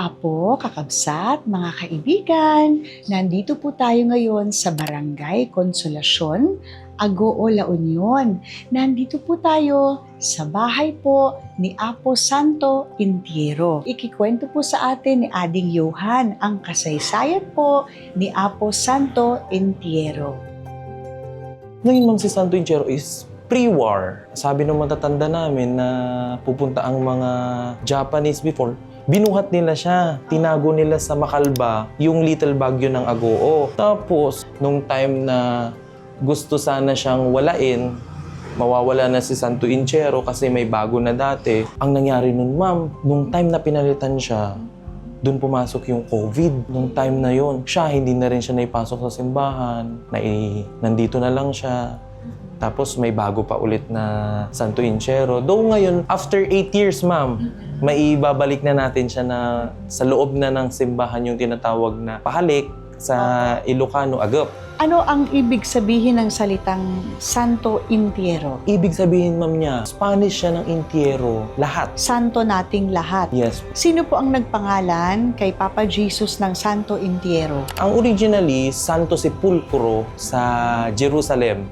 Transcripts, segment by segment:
Apo, kakabsat, mga kaibigan, nandito po tayo ngayon sa Barangay Konsolasyon, Agoo, La Union. Nandito po tayo sa bahay po ni Apo Santo Intiero. Ikikwento po sa atin ni Ading Johan ang kasaysayan po ni Apo Santo Intiero. Ngayon lang si Santo Intiero is pre-war. Sabi ng matatanda namin na pupunta ang mga Japanese before, binuhat nila siya. Tinago nila sa Makalba, yung Little Baguio ng Agoo. Tapos, nung time na gusto sana siyang walain, mawawala na si Santo Intiero kasi may bago na dati. Ang nangyari nun, ma'am, nung time na pinalitan siya, doon pumasok yung COVID. Nung time na yon, siya, hindi na rin siya naipasok sa simbahan. Nandito na lang siya. Tapos may bago pa ulit na Santo Intiero. Though ngayon, after 8 years, ma'am, maibabalik na natin siya na sa loob na ng simbahan yung tinatawag na pahalik sa Ilocano, Agap. Ano ang ibig sabihin ng salitang Santo Intiero? Ibig sabihin, ma'am, niya, Spanish siya ng Intiero, lahat. Santo nating lahat. Yes. Sino po ang nagpangalan kay Papa Jesus ng Santo Intiero? Ang originally, Santo Sepulcro sa Jerusalem.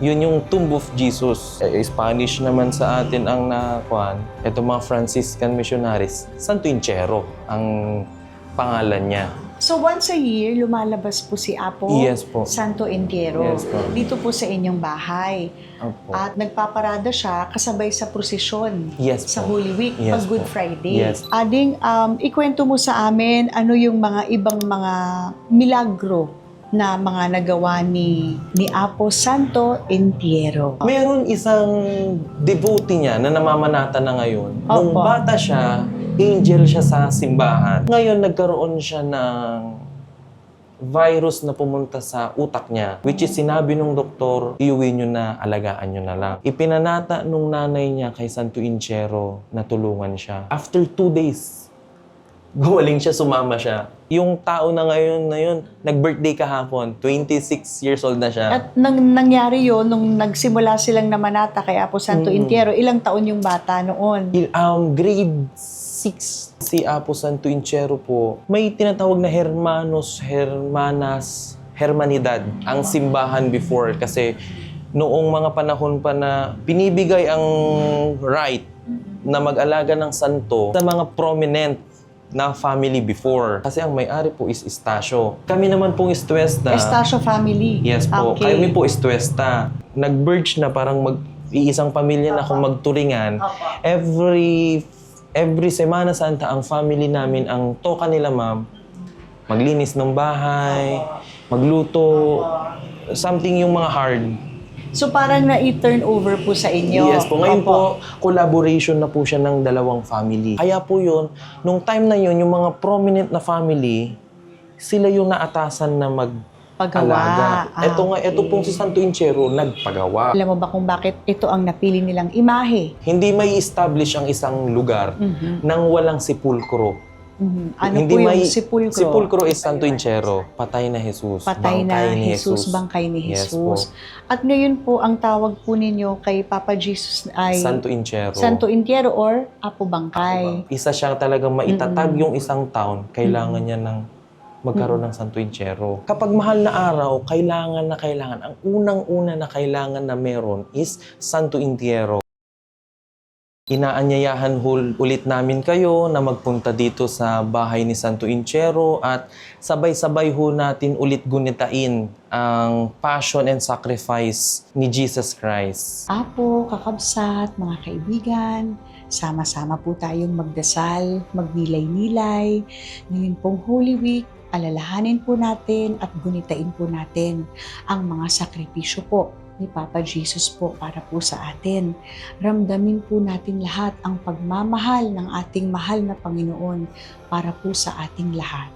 Yun yung Tomb of Jesus. Spanish naman sa atin ang nakuhan. Ito mga Franciscan missionaries. Santo Intiero ang pangalan niya. So once a year, lumalabas po si Apo Yes po. Santo Intiero Yes po. dito po sa inyong bahay. Opo. At nagpaparada siya kasabay sa prosesyon Yes sa po. Holy Week Yes pag Good po. Friday. Yes. Ading, ikwento mo sa amin ano yung mga ibang mga milagro na mga nagawa ni Apo Santo Intiero. Meron isang devotee niya na namamanata na ngayon. Nung Opo. bata siya, angel siya sa simbahan. Ngayon, nagkaroon siya ng virus na pumunta sa utak niya, which is sinabi nung doktor, iuwi nyo na, alagaan nyo na lang. Ipinanata nung nanay niya kay Santo Intiero na tulungan siya. After 2 days, gumaling siya, sumama siya. Yung tao na ngayon na yun, nag-birthday kahapon, 26 years old na siya. At nangyari yun nung nagsimula silang namanata kay Apo Santo Intiero, ilang taon yung bata noon? Grade 6 si Apo Santo Intiero po, may tinatawag na Hermanos, Hermanas, Hermanidad ang simbahan before kasi noong mga panahon pa na binibigay ang right na mag-alaga ng santo sa mga prominent na family before. Kasi ang may-ari po is Estacio. Kami naman pong Estuesta. Estacio family. Yes po. Okay. Kami po Estuesta. Nag-merge na parang iisang pamilya na kung magturingan. Every Semana Santa, ang family namin, ang toka nila, ma'am, maglinis ng bahay, magluto, something yung mga hard. So parang na-turn over po sa inyo? Yes po. Ngayon po, collaboration na po siya ng dalawang family. Kaya po yun, nung time na yun, yung mga prominent na family, sila yung naatasan na mag-alaga. Ito pong si Santo Intiero, nagpagawa. Alam mo ba kung bakit ito ang napili nilang imahe? Hindi may establish ang isang lugar nang walang sepulkro. Ano Hindi po yung may sepulcro? Sepulcro is Santo Intiero, patay na Jesus. Patay na bangkay ni Jesus, bangkay ni Yes Jesus. po. At ngayon po, ang tawag po ninyo kay Papa Jesus ay Santo Intiero. Santo Intiero or Apo Bangkay. Isa siya talagang maitatag yung isang town, kailangan niya ng magkaroon ng Santo Intiero. Kapag mahal na araw, kailangan. Ang unang-una na kailangan na meron is Santo Intiero. Inaanyayahan ulit namin kayo na magpunta dito sa bahay ni Santo Intiero at sabay-sabay natin ulit gunitain ang passion and sacrifice ni Jesus Christ. Apo, kakabsat, mga kaibigan, sama-sama po tayong magdasal, magnilay-nilay. Ngayon pong Holy Week, alalahanin po natin at gunitain po natin ang mga sakripisyo po ni Papa Jesus po para po sa atin. Ramdamin po natin lahat ang pagmamahal ng ating mahal na Panginoon para po sa ating lahat.